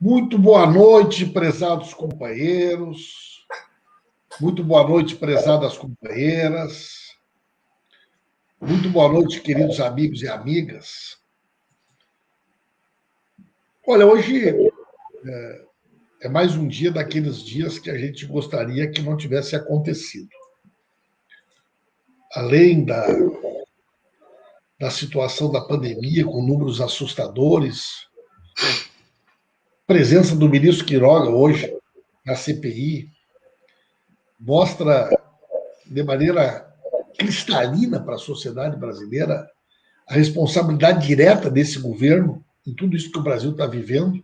Muito boa noite, prezados companheiros. Muito boa noite, prezadas companheiras. Muito boa noite, queridos amigos e amigas. Olha, hoje é mais um dia daqueles dias que a gente gostaria que não tivesse acontecido. Além da situação da pandemia, com números assustadores, presença do ministro Queiroga hoje na CPI mostra de maneira cristalina para a sociedade brasileira a responsabilidade direta desse governo em tudo isso que o Brasil está vivendo.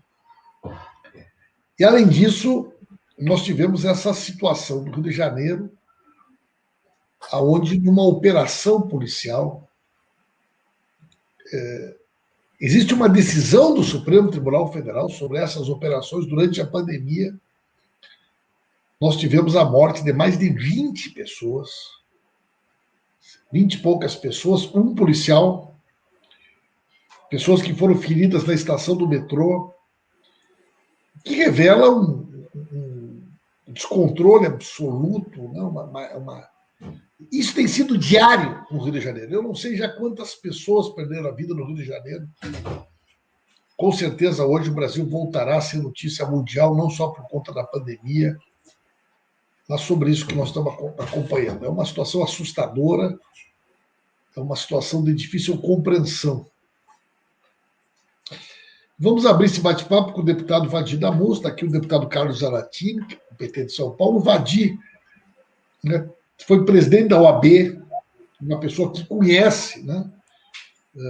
E, além disso, nós tivemos essa situação do Rio de Janeiro, onde, numa operação policial, existe uma decisão do Supremo Tribunal Federal sobre essas operações durante a pandemia. Nós tivemos a morte de mais de 20 pessoas, 20 e poucas pessoas, um policial, pessoas que foram feridas na estação do metrô, que revela um descontrole absoluto. Né? Isso tem sido diário no Rio de Janeiro. Eu não sei já quantas pessoas perderam a vida no Rio de Janeiro. Com certeza, hoje o Brasil voltará a ser notícia mundial, não só por conta da pandemia, mas sobre isso que nós estamos acompanhando. É uma situação assustadora, é uma situação de difícil compreensão. Vamos abrir esse bate-papo com o deputado Vadir Damus, está aqui o deputado Carlos Zaratini, do PT de São Paulo. O Vadir, né, foi presidente da OAB, uma pessoa que conhece, né,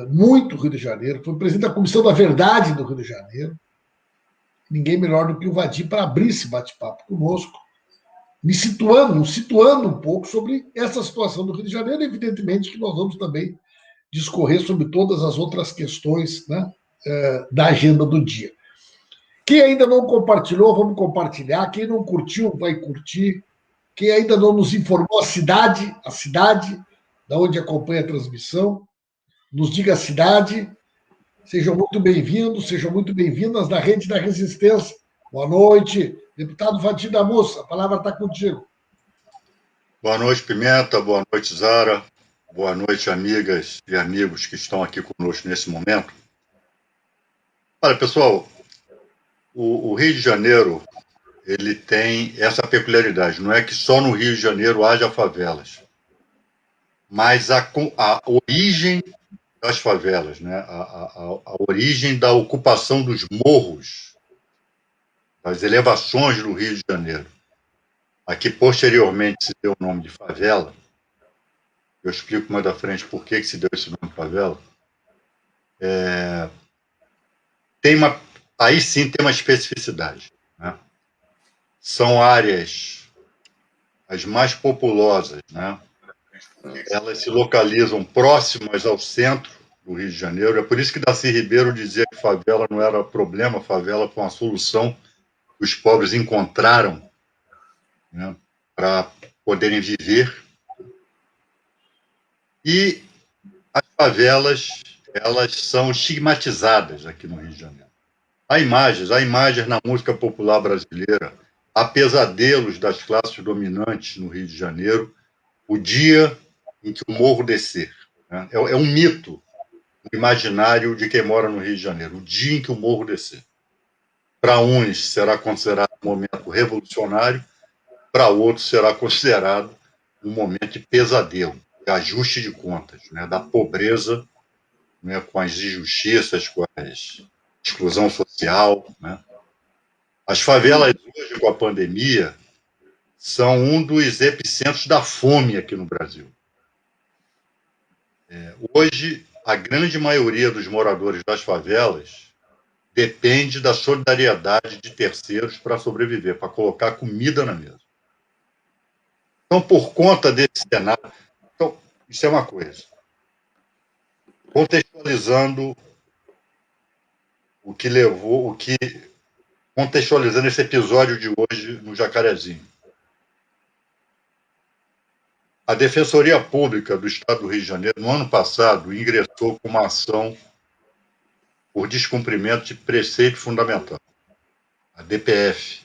muito o Rio de Janeiro, foi presidente da Comissão da Verdade do Rio de Janeiro. Ninguém melhor do que o Vadir para abrir esse bate-papo conosco, nos situando um pouco sobre essa situação do Rio de Janeiro. Evidentemente que nós vamos também discorrer sobre todas as outras questões, né, da agenda do dia. Quem ainda não compartilhou, vamos compartilhar. Quem não curtiu, vai curtir. Quem ainda não nos informou, a cidade da onde acompanha a transmissão, nos diga a cidade. Sejam muito bem-vindos, sejam muito bem-vindas na Rede da Resistência. Boa noite, deputado Vadir Damus, a palavra está contigo. Boa noite, Pimenta, boa noite, Zara, boa noite, amigas e amigos que estão aqui conosco nesse momento. Olha, pessoal, o Rio de Janeiro, ele tem essa peculiaridade, não é que só no Rio de Janeiro haja favelas, mas a origem das favelas, né? a origem da ocupação dos morros, das elevações do Rio de Janeiro, a que posteriormente se deu o nome de favela. Eu explico mais da frente por que se deu esse nome de favela. Aí sim tem uma especificidade, né? São áreas as mais populosas, né? Elas se localizam próximas ao centro do Rio de Janeiro. É por isso que Darcy Ribeiro dizia que favela não era problema, favela foi uma solução que os pobres encontraram, né, para poderem viver. E as favelas, elas são estigmatizadas aqui no Rio de Janeiro. Há imagens na música popular brasileira, há pesadelos das classes dominantes no Rio de Janeiro, o dia em que o morro descer. Né? É um mito no imaginário de quem mora no Rio de Janeiro, o dia em que o morro descer. Para uns será considerado um momento revolucionário, para outros será considerado um momento de pesadelo, de ajuste de contas, né? Da pobreza, né? Com as injustiças, com a exclusão social, né? As favelas hoje, com a pandemia, são um dos epicentros da fome aqui no Brasil. Hoje, a grande maioria dos moradores das favelas depende da solidariedade de terceiros para sobreviver, para colocar comida na mesa. Então, por conta desse cenário... Então, isso é uma coisa. Contextualizando contextualizando esse episódio de hoje no Jacarezinho. A Defensoria Pública do Estado do Rio de Janeiro, no ano passado, ingressou com uma ação por descumprimento de preceito fundamental. a DPF,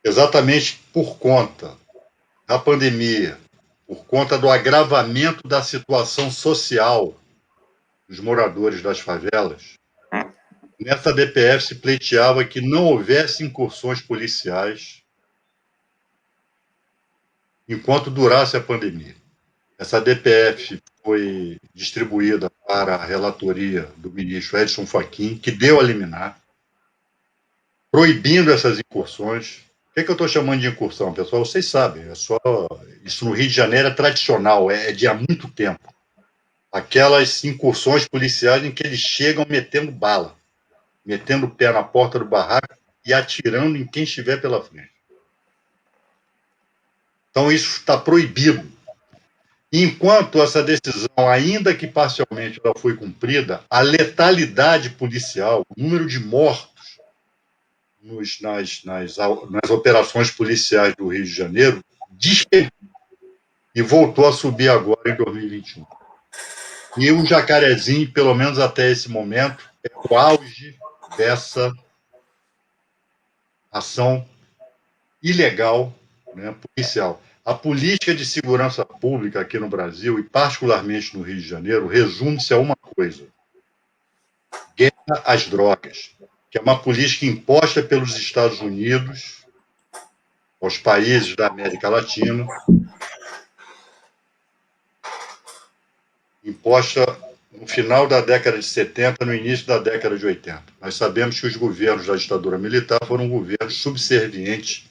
exatamente por conta da pandemia, por conta do agravamento da situação social dos moradores das favelas, nessa DPF se pleiteava que não houvesse incursões policiais enquanto durasse a pandemia. Essa DPF foi distribuída para a relatoria do ministro Edson Fachin, que deu a liminar, proibindo essas incursões. O que eu estou chamando de incursão, pessoal? Vocês sabem, isso no Rio de Janeiro é tradicional, é de há muito tempo. Aquelas incursões policiais em que eles chegam metendo bala, metendo o pé na porta do barraco e atirando em quem estiver pela frente. Então, isso está proibido. Enquanto essa decisão, ainda que parcialmente ela foi cumprida, a letalidade policial, o número de mortos nas operações policiais do Rio de Janeiro, despencou e voltou a subir agora em 2021. E o Jacarezinho, pelo menos até esse momento, é o auge dessa ação ilegal, né, policial. A política de segurança pública aqui no Brasil, e particularmente no Rio de Janeiro, resume-se a uma coisa: guerra às drogas, que é uma política imposta pelos Estados Unidos aos países da América Latina, imposta no final da década de 70, no início da década de 80. Nós sabemos que os governos da ditadura militar foram governos subservientes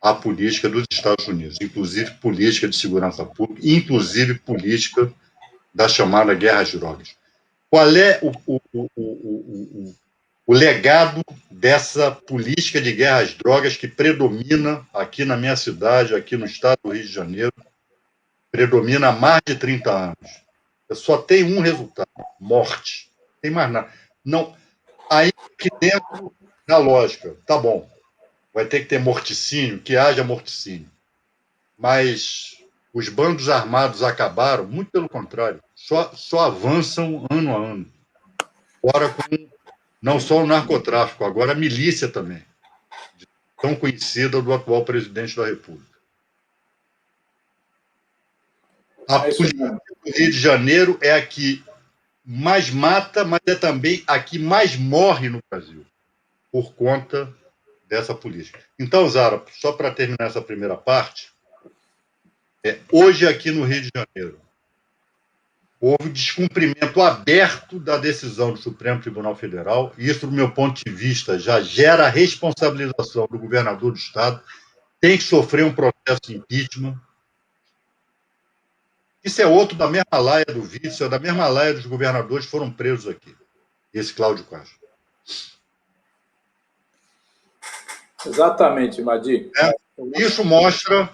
à política dos Estados Unidos, inclusive política de segurança pública, inclusive política da chamada guerra às drogas. Qual é o legado dessa política de guerra às drogas que predomina aqui na minha cidade, aqui no estado do Rio de Janeiro, predomina há mais de 30 anos? Só tem um resultado: morte. Não tem mais nada. Não, aí que dentro da lógica, tá bom, vai ter que ter morticínio, que haja morticínio. Mas os bandos armados acabaram, muito pelo contrário, só avançam ano a ano. Agora com não só o narcotráfico, agora a milícia também, tão conhecida do atual presidente da República. A polícia do Rio de Janeiro é a que mais mata, mas é também a que mais morre no Brasil, por conta dessa política. Então, Zara, só para terminar essa primeira parte, hoje aqui no Rio de Janeiro, houve descumprimento aberto da decisão do Supremo Tribunal Federal, e isso, do meu ponto de vista, já gera a responsabilização do governador do Estado, tem que sofrer um processo de impeachment. Isso é outro da mesma laia do vice, é da mesma laia dos governadores que foram presos aqui, esse Cláudio Castro. Exatamente, Madi. Isso mostra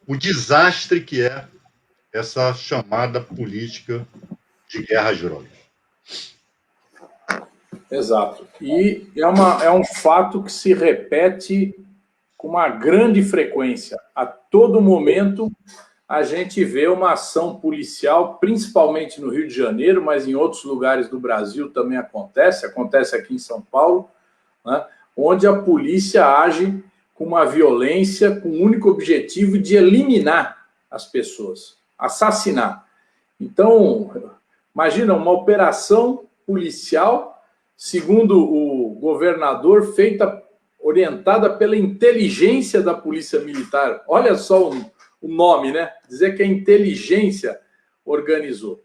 o desastre que é essa chamada política de guerra às drogas. Exato. E é um fato que se repete com uma grande frequência. A todo momento a gente vê uma ação policial, principalmente no Rio de Janeiro, mas em outros lugares do Brasil também acontece aqui em São Paulo, né, onde a polícia age com uma violência, com o único objetivo de eliminar as pessoas, assassinar. Então, imagina uma operação policial, segundo o governador, orientada pela inteligência da Polícia Militar. Olha só o nome, né? Dizer que a inteligência organizou.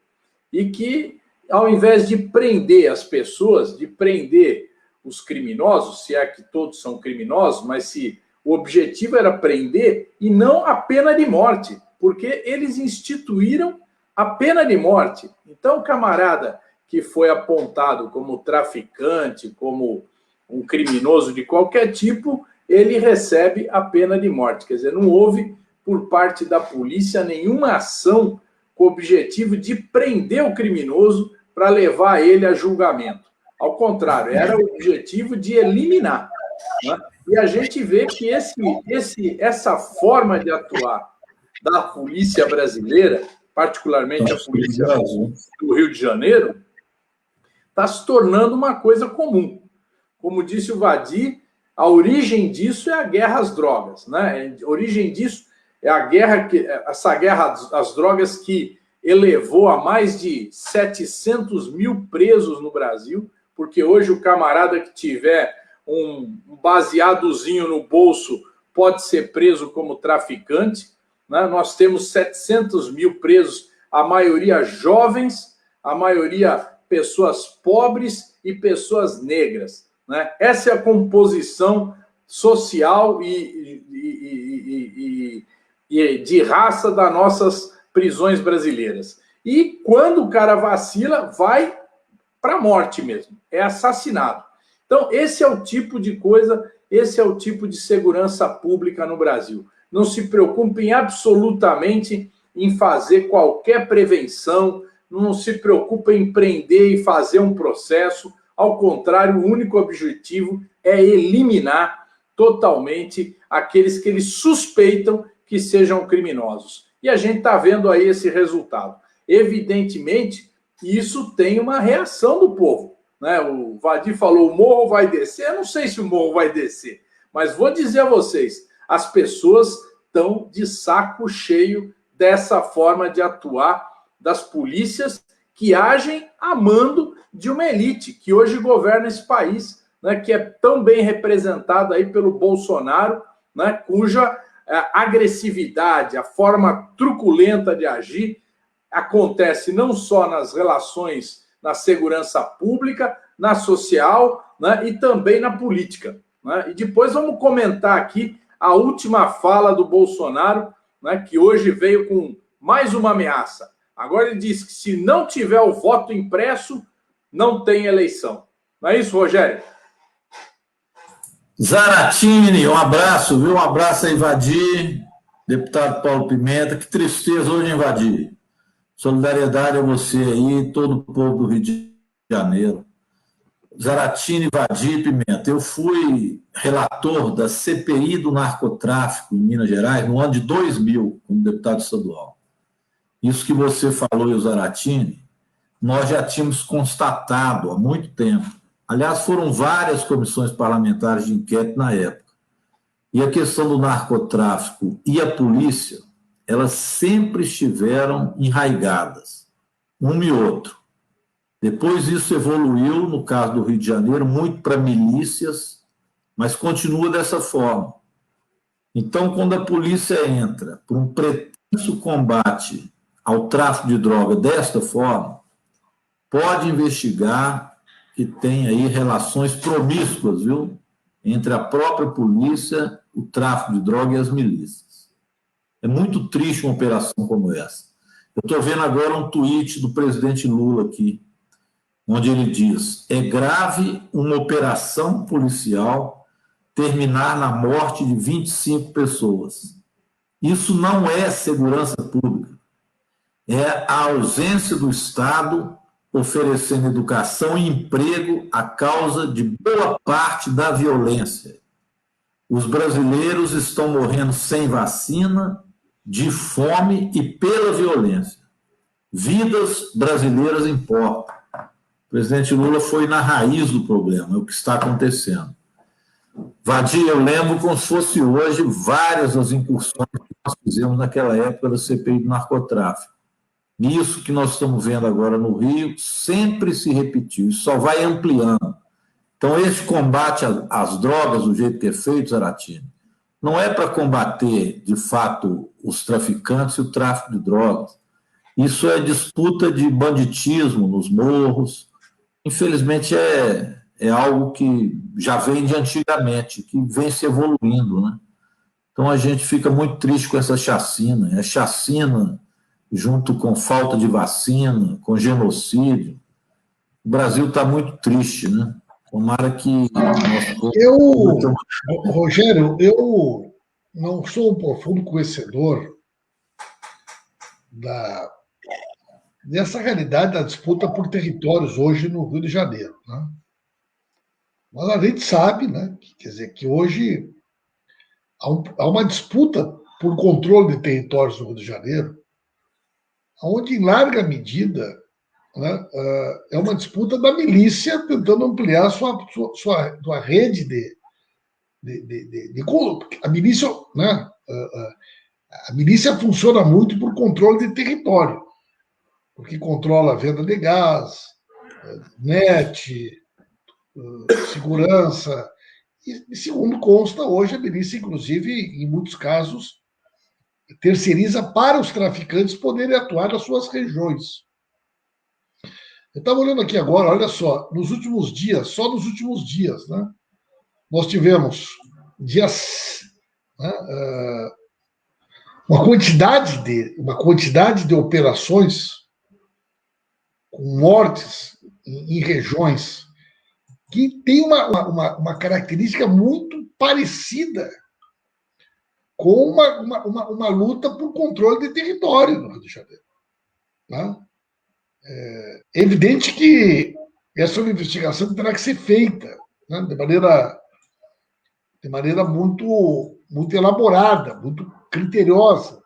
E que, ao invés de prender as pessoas, de prender os criminosos, se é que todos são criminosos, mas se o objetivo era prender e não a pena de morte, porque eles instituíram a pena de morte. Então, o camarada que foi apontado como traficante, como um criminoso de qualquer tipo, ele recebe a pena de morte. Quer dizer, não houve, por parte da polícia, nenhuma ação com o objetivo de prender o criminoso para levar ele a julgamento. Ao contrário, era o objetivo de eliminar, né? E a gente vê que essa forma de atuar da polícia brasileira, particularmente a polícia do Rio de Janeiro, está se tornando uma coisa comum. como disse o Vadi, a origem disso é a guerra às drogas, né? A origem disso é essa guerra às drogas que elevou a mais de 700 mil presos no Brasil, porque hoje o camarada que tiver um baseadozinho no bolso pode ser preso como traficante, né? Nós temos 700 mil presos, a maioria jovens, a maioria pessoas pobres e pessoas negras, né? Essa é a composição social e de raça das nossas prisões brasileiras. E quando o cara vacila, vai para a morte mesmo, é assassinado. Então, esse é o tipo de coisa, esse é o tipo de segurança pública no Brasil. Não se preocupem absolutamente em fazer qualquer prevenção, não se preocupem em prender e fazer um processo. Ao contrário, o único objetivo é eliminar totalmente aqueles que eles suspeitam que sejam criminosos. E a gente está vendo aí esse resultado. Evidentemente, isso tem uma reação do povo, né? O Vadi falou, o morro vai descer. Eu não sei se o morro vai descer, mas vou dizer a vocês, as pessoas estão de saco cheio dessa forma de atuar das polícias que agem a mando de uma elite que hoje governa esse país, né, que é tão bem representada aí pelo Bolsonaro, né, cuja agressividade, a forma truculenta de agir acontece não só nas relações, na segurança pública, na social, né, e também na política, né? E depois vamos comentar aqui a última fala do Bolsonaro, né, que hoje veio com mais uma ameaça. Agora ele diz que se não tiver o voto impresso, não tem eleição. Não é isso, Rogério? Zaratini, um abraço, viu? Um abraço aí, Vadi, deputado Paulo Pimenta. Que tristeza hoje, hein, Vadi? Solidariedade a você aí, todo o povo do Rio de Janeiro. Zaratini, Vadi, Pimenta. Eu fui relator da CPI do narcotráfico em Minas Gerais no ano de 2000, como deputado estadual. Isso que você falou, Zaratini, nós já tínhamos constatado há muito tempo. Aliás, foram várias comissões parlamentares de inquérito na época. E a questão do narcotráfico e a polícia, elas sempre estiveram enraigadas, um e outro. Depois isso evoluiu, no caso do Rio de Janeiro, muito para milícias, mas continua dessa forma. Então, quando a polícia entra por um pretenso combate ao tráfico de droga desta forma, pode investigar que tem aí relações promíscuas, viu, entre a própria polícia, o tráfico de droga e as milícias. É muito triste uma operação como essa. Eu estou vendo agora um tweet do presidente Lula aqui, onde ele diz: é grave uma operação policial terminar na morte de 25 pessoas. Isso não é segurança pública. É a ausência do Estado oferecendo educação e emprego à causa de boa parte da violência. Os brasileiros estão morrendo sem vacina, de fome e pela violência. Vidas brasileiras importam. O presidente Lula foi na raiz do problema, é o que está acontecendo. Vadi, eu lembro como se fosse hoje várias das incursões que nós fizemos naquela época da CPI do narcotráfico. Isso que nós estamos vendo agora no Rio sempre se repetiu, isso só vai ampliando. Então, esse combate às drogas, do jeito que é feito, Zaratini, não é para combater, de fato, os traficantes e o tráfico de drogas. Isso é disputa de banditismo nos morros. Infelizmente, é algo que já vem de antigamente, que vem se evoluindo, né? Então, a gente fica muito triste com essa chacina. É chacina junto com falta de vacina, com genocídio. O Brasil está muito triste, né? Tomara que... Rogério, eu não sou um profundo conhecedor dessa realidade da disputa por territórios hoje no Rio de Janeiro, né? Mas a gente sabe, né, quer dizer, que hoje há uma disputa por controle de territórios no Rio de Janeiro, onde, em larga medida, né? É uma disputa da milícia tentando ampliar sua rede a milícia, né? A milícia funciona muito por controle de território, porque controla a venda de gás, net, segurança. E, segundo consta, hoje a milícia, inclusive, em muitos casos, terceiriza para os traficantes poderem atuar nas suas regiões. Eu estava olhando aqui agora, olha só, nos últimos dias, só nos últimos dias, né, nós tivemos dias, né, uma quantidade de operações com mortes em regiões que tem uma característica muito parecida com uma luta por controle de território no Rio de Janeiro. Né? É evidente que essa investigação terá que ser feita, né, de maneira muito, muito elaborada, muito criteriosa.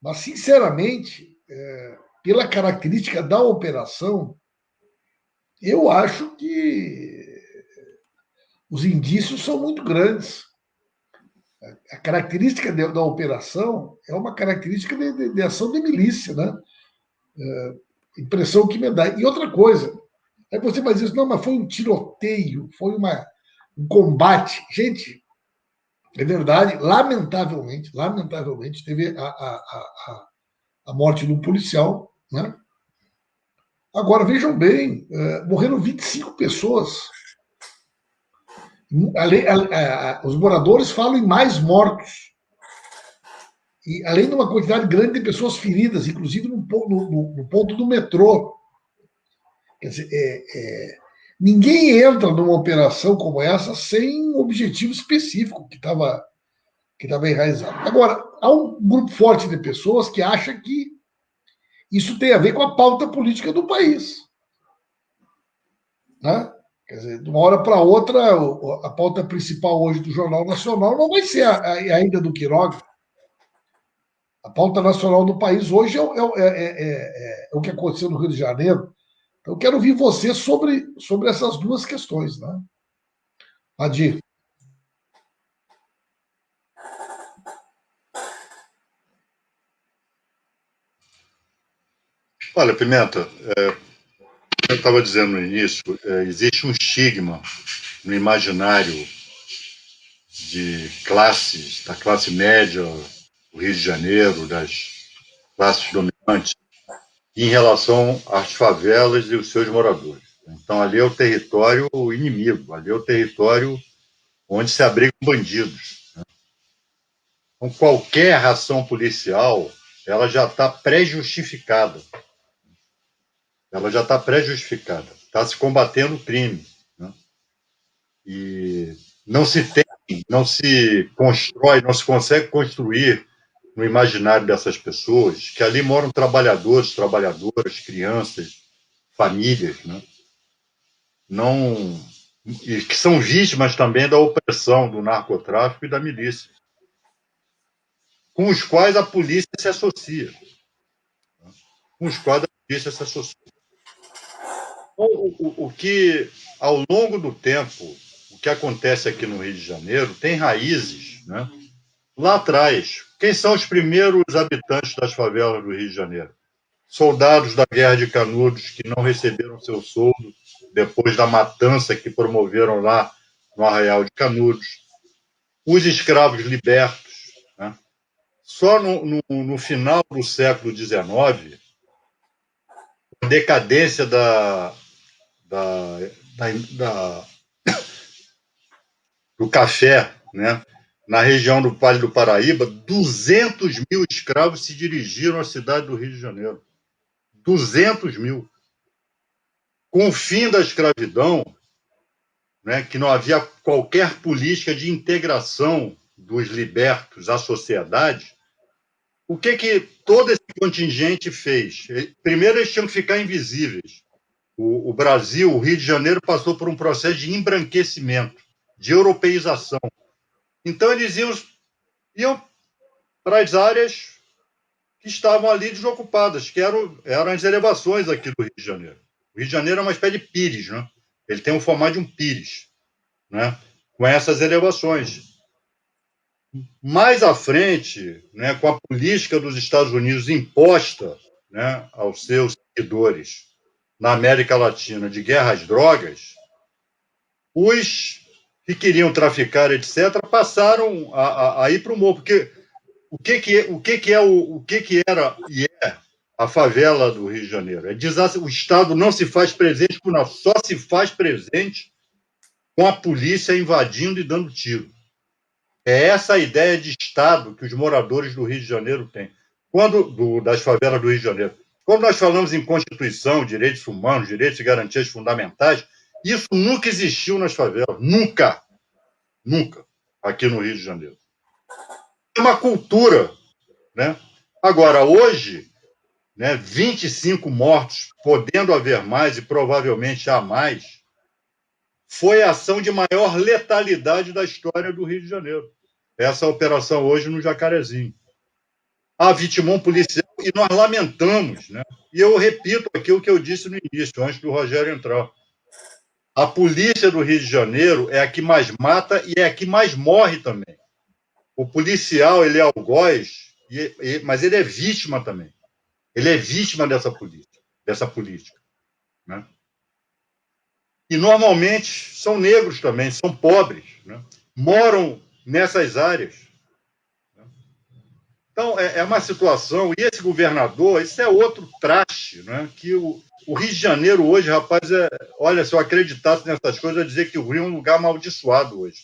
Mas, sinceramente, pela característica da operação, eu acho que os indícios são muito grandes. A característica da operação é uma característica de ação de milícia, né? Impressão que me dá. E outra coisa, aí você vai dizer, não, mas foi um tiroteio, foi um combate. Gente, é verdade, lamentavelmente, teve a morte de um policial, né? Agora, vejam bem, morreram 25 pessoas. Os moradores falam em mais mortos. E além de uma quantidade grande de pessoas feridas, inclusive no ponto do metrô. Quer dizer, ninguém entra numa operação como essa sem um objetivo específico que estava enraizado. Agora, há um grupo forte de pessoas que acha que isso tem a ver com a pauta política do país. Né? Quer dizer, de uma hora para outra, a pauta principal hoje do Jornal Nacional não vai ser a ida do Queiroga. A pauta nacional do país hoje é o que aconteceu no Rio de Janeiro. Então, eu quero ouvir você sobre essas duas questões. Né? Adir. Olha, Pimenta, eu estava dizendo no início, existe um estigma no imaginário de classes, da classe média do Rio de Janeiro, das classes dominantes, em relação às favelas e os seus moradores. Então, ali é o território inimigo, ali é o território onde se abrigam bandidos. Né? Então, qualquer ação policial, ela já está pré-justificada. Ela já está pré-justificada. Está se combatendo o crime. Né? E não se constrói, não se consegue construir no imaginário dessas pessoas que ali moram trabalhadores, trabalhadoras, crianças, famílias, né? Não, e que são vítimas também da opressão do narcotráfico e da milícia, com os quais a polícia se associa. Com os quais a polícia se associa. O que, ao longo do tempo, o que acontece aqui no Rio de Janeiro tem raízes, né? Lá atrás. Quem são os primeiros habitantes das favelas do Rio de Janeiro? Soldados da Guerra de Canudos que não receberam seu soldo depois da matança que promoveram lá no Arraial de Canudos. Os escravos libertos. Né? Só no final do século XIX, a decadência do café, né? Na região do Vale do Paraíba, 200 mil escravos se dirigiram à cidade do Rio de Janeiro. 200 mil. Com o fim da escravidão, né, que não havia qualquer política de integração dos libertos à sociedade, o que todo esse contingente fez? Primeiro, eles tinham que ficar invisíveis. O Brasil, o Rio de Janeiro, passou por um processo de embranquecimento, de europeização. Então, eles iam para as áreas que estavam ali desocupadas, que eram as elevações aqui do Rio de Janeiro. O Rio de Janeiro é uma espécie de pires, né? Ele tem o formato de um pires, né? Com essas elevações. Mais à frente, né, com a política dos Estados Unidos imposta, né, aos seus seguidores na América Latina de guerra às drogas, os que queriam traficar, etc., passaram a ir para o morro. Porque o que era e é a favela do Rio de Janeiro? O Estado não se faz presente por nada, só se faz presente com a polícia invadindo e dando tiro. É essa a ideia de Estado que os moradores do Rio de Janeiro têm. Das favelas do Rio de Janeiro. Quando nós falamos em Constituição, direitos humanos, direitos e garantias fundamentais, isso nunca existiu nas favelas. Nunca. Nunca. Aqui no Rio de Janeiro. É uma cultura, né? Agora, hoje, né, 25 mortos, podendo haver mais e provavelmente há mais, foi a ação de maior letalidade da história do Rio de Janeiro. Essa operação hoje no Jacarezinho. Há vitimão policial e nós lamentamos, né? E eu repito aqui o que eu disse no início, antes do Rogério entrar. A polícia do Rio de Janeiro é a que mais mata e é a que mais morre também. O policial, ele é algoz, mas ele é vítima também. Ele é vítima dessa política, né? E normalmente são negros também, são pobres, né? Moram nessas áreas. Então, é uma situação, e esse governador, isso é outro traste, né? Que o Rio de Janeiro hoje, rapaz, olha, se eu acreditasse nessas coisas, eu ia dizer que o Rio é um lugar amaldiçoado hoje,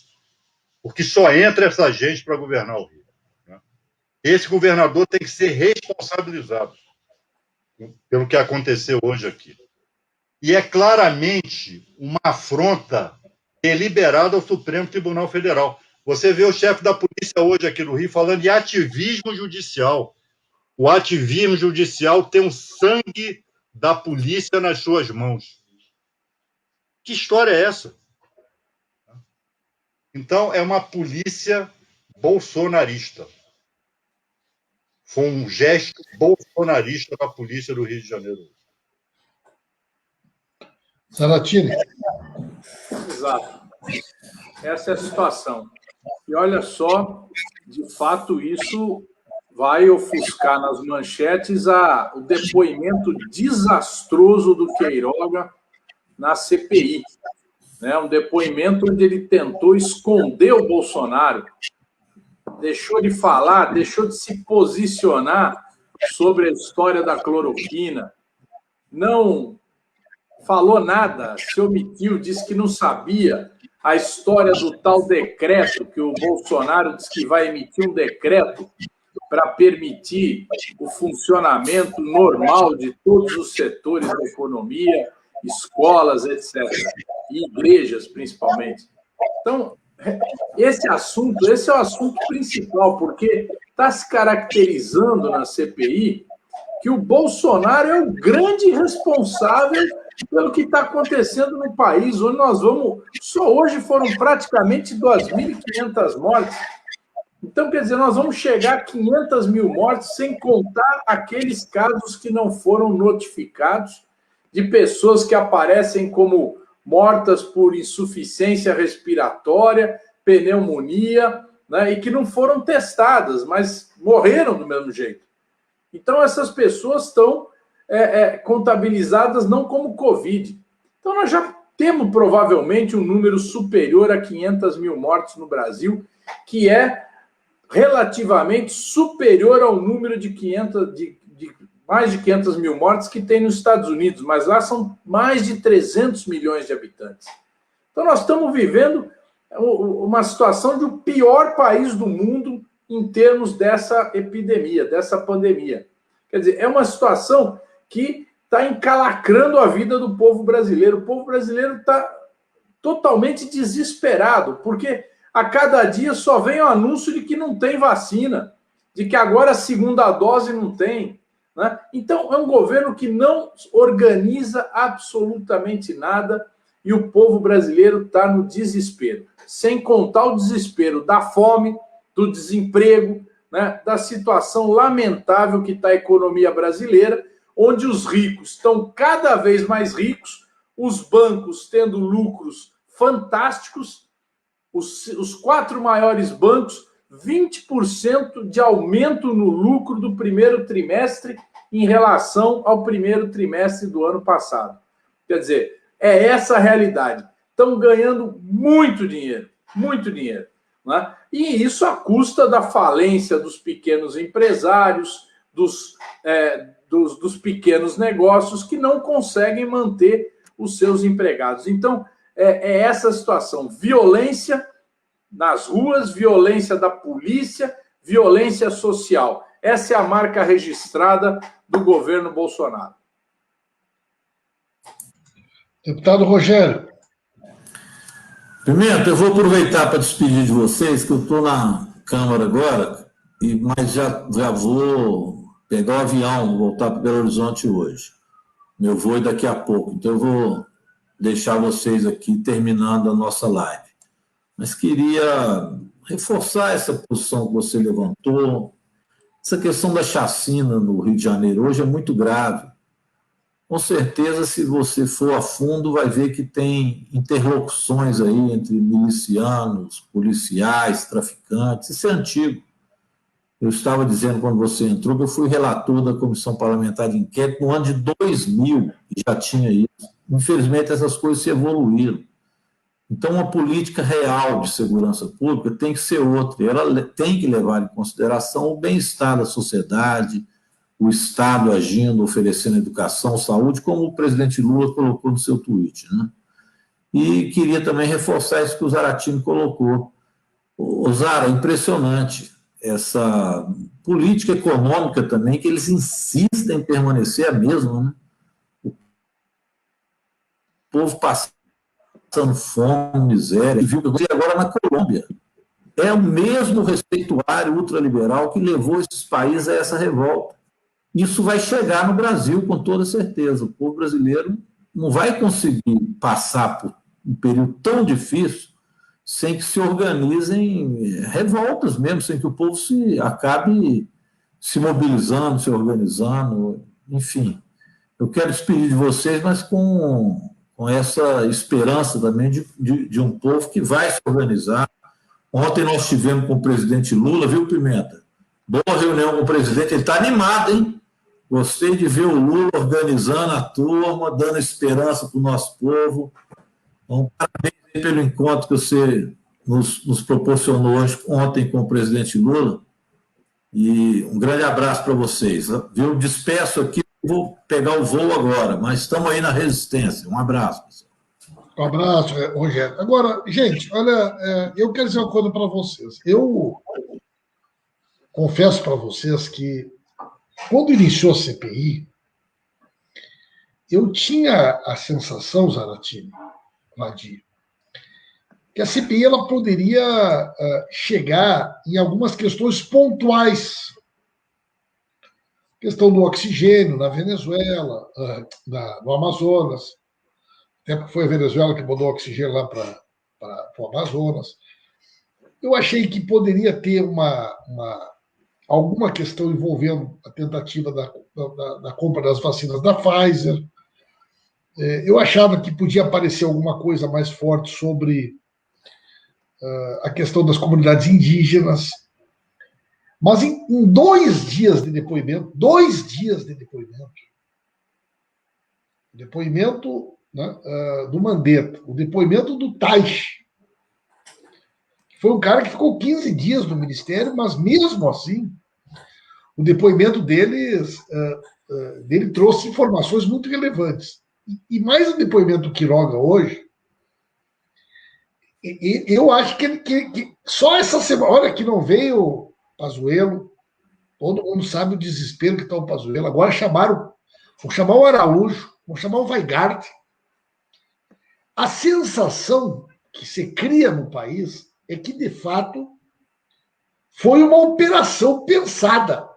porque só entra essa gente para governar o Rio, né? Esse governador tem que ser responsabilizado, né, pelo que aconteceu hoje aqui. E é claramente uma afronta deliberada ao Supremo Tribunal Federal. Você vê o chefe da polícia hoje aqui no Rio falando de ativismo judicial. O ativismo judicial tem o sangue da polícia nas suas mãos. Que história é essa? Então, é uma polícia bolsonarista. Foi um gesto bolsonarista da polícia do Rio de Janeiro. Saratini. Exato. Essa é a situação. E olha só, de fato, isso vai ofuscar nas manchetes o depoimento desastroso do Queiroga na CPI. Né? Um depoimento onde ele tentou esconder o Bolsonaro, deixou de falar, deixou de se posicionar sobre a história da cloroquina, não falou nada, se omitiu, disse que não sabia a história do tal decreto, que o Bolsonaro disse que vai emitir um decreto para permitir o funcionamento normal de todos os setores da economia, escolas, etc., e igrejas, principalmente. Então, esse é o assunto principal, porque está se caracterizando na CPI que o Bolsonaro é o grande responsável pelo que está acontecendo no país, onde nós vamos... Só hoje foram praticamente 2.500 mortes. Então, quer dizer, nós vamos chegar a 500 mil mortes, sem contar aqueles casos que não foram notificados, de pessoas que aparecem como mortas por insuficiência respiratória, pneumonia, né, e que não foram testadas, mas morreram do mesmo jeito. Então, essas pessoas estão contabilizadas não como Covid. Então, nós já temos provavelmente um número superior a 500 mil mortes no Brasil, que é relativamente superior ao número de mais de 500 mil mortes que tem nos Estados Unidos, mas lá são mais de 300 milhões de habitantes. Então, nós estamos vivendo uma situação de o pior país do mundo em termos dessa epidemia, dessa pandemia. Quer dizer, é uma situação que está encalacrando a vida do povo brasileiro. O povo brasileiro está totalmente desesperado, porque a cada dia só vem o anúncio de que não tem vacina, de que agora a segunda dose não tem, né? Então, é um governo que não organiza absolutamente nada e o povo brasileiro está no desespero. Sem contar o desespero da fome, do desemprego, né, da situação lamentável que está a economia brasileira, onde os ricos estão cada vez mais ricos, os bancos tendo lucros fantásticos, os 4 maiores bancos, 20% de aumento no lucro do primeiro trimestre em relação ao primeiro trimestre do ano passado. Quer dizer, é essa a realidade. Estão ganhando muito dinheiro, né? E isso à custa da falência dos pequenos empresários, dos pequenos negócios que não conseguem manter os seus empregados. Então, é essa situação. Violência nas ruas, violência da polícia, violência social. Essa é a marca registrada do governo Bolsonaro. Deputado Rogério. Pimenta, eu vou aproveitar para despedir de vocês, que eu estou na Câmara agora, mas já vou pegar o avião, voltar para Belo Horizonte hoje. Meu voo é daqui a pouco, então eu vou deixar vocês aqui terminando a nossa live. Mas queria reforçar essa posição que você levantou. Essa questão da chacina no Rio de Janeiro hoje é muito grave. Com certeza, se você for a fundo, vai ver que tem interlocuções aí entre milicianos, policiais, traficantes. Isso é antigo. Eu estava dizendo, quando você entrou, que eu fui relator da Comissão Parlamentar de Inquérito no ano de 2000, e já tinha isso. Infelizmente, essas coisas se evoluíram. Então, uma política real de segurança pública tem que ser outra. Ela tem que levar em consideração o bem-estar da sociedade, o Estado agindo, oferecendo educação, saúde, como o presidente Lula colocou no seu tweet, né? E queria também reforçar isso que o Zaratini colocou. O Zara, é impressionante essa política econômica também, que eles insistem em permanecer a mesma, né? O povo passando fome, miséria, e viu que agora na Colômbia. É o mesmo receituário ultraliberal que levou esses países a essa revolta. Isso vai chegar no Brasil com toda certeza. O povo brasileiro não vai conseguir passar por um período tão difícil sem que se organizem revoltas mesmo, sem que o povo acabe se mobilizando, se organizando, enfim. Eu quero despedir de vocês, mas com essa esperança também de um povo que vai se organizar. Ontem nós estivemos com o presidente Lula, viu, Pimenta? Boa reunião com o presidente, ele está animado, hein? Gostei de ver o Lula organizando a turma, dando esperança para o nosso povo. Então, parabéns pelo encontro que você nos proporcionou ontem com o presidente Lula. E um grande abraço para vocês. Eu despeço aqui, vou pegar o voo agora, mas estamos aí na resistência. Um abraço, pessoal. Um abraço, Rogério. Agora, gente, olha, eu quero dizer uma coisa para vocês. Eu confesso para vocês que, quando iniciou a CPI, eu tinha a sensação, Zaratini, Vadir, que a CPI ela poderia chegar em algumas questões pontuais. Questão do oxigênio na Venezuela, no Amazonas. Até porque foi a Venezuela que mandou oxigênio lá para o Amazonas. Eu achei que poderia ter alguma questão envolvendo a tentativa da compra das vacinas da Pfizer. Eu achava que podia aparecer alguma coisa mais forte sobre a questão das comunidades indígenas. Mas em 2 dias de depoimento, o depoimento, né, do Mandetta, o depoimento do Taish, que foi um cara que ficou 15 dias no ministério, mas mesmo assim, o depoimento dele trouxe informações muito relevantes. E mais o depoimento do Quiroga hoje, eu acho que só essa semana, olha que não veio Pazuello, todo mundo sabe o desespero que está o Pazuello. Agora vão chamar o Araújo, vão chamar o Weingart. A sensação que se cria no país é que, de fato, foi uma operação pensada.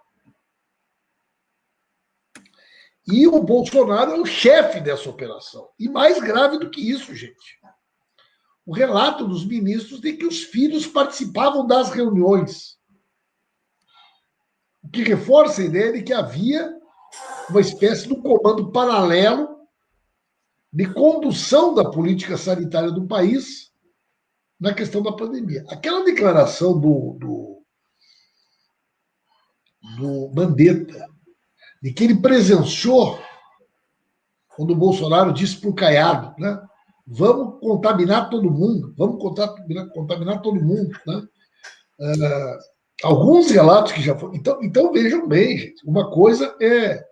E o Bolsonaro é o chefe dessa operação. E mais grave do que isso, gente, o relato dos ministros de que os filhos participavam das reuniões. que reforça a ideia de que havia uma espécie de comando paralelo de condução da política sanitária do país na questão da pandemia. Aquela declaração do Mandetta, de que ele presenciou quando o Bolsonaro disse para o Caiado, né? Vamos contaminar todo mundo, vamos contaminar todo mundo, né? Alguns relatos que já foram. Então vejam bem, gente, uma coisa é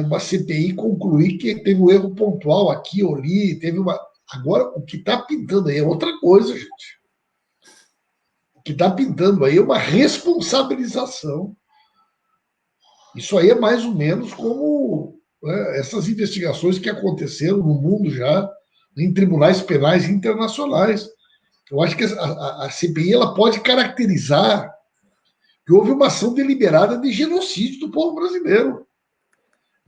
uma CPI concluir que teve um erro pontual aqui ou ali, teve uma. Agora, o que está pintando aí é outra coisa, gente. O que está pintando aí é uma responsabilização. Isso aí é mais ou menos como essas investigações que aconteceram no mundo já, em tribunais penais internacionais. Eu acho que a CPI ela pode caracterizar que houve uma ação deliberada de genocídio do povo brasileiro.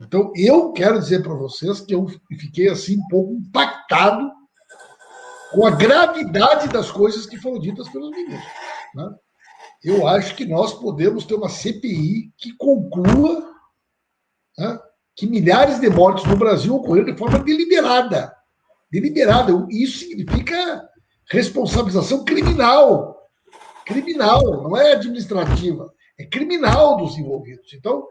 Então, eu quero dizer para vocês que eu fiquei assim um pouco impactado com a gravidade das coisas que foram ditas pelos ministros. Né? Eu acho que nós podemos ter uma CPI que conclua, né, que milhares de mortes no Brasil ocorreram de forma deliberada. Deliberada. Isso significa responsabilização criminal. Criminal, não é administrativa. É criminal dos envolvidos. Então,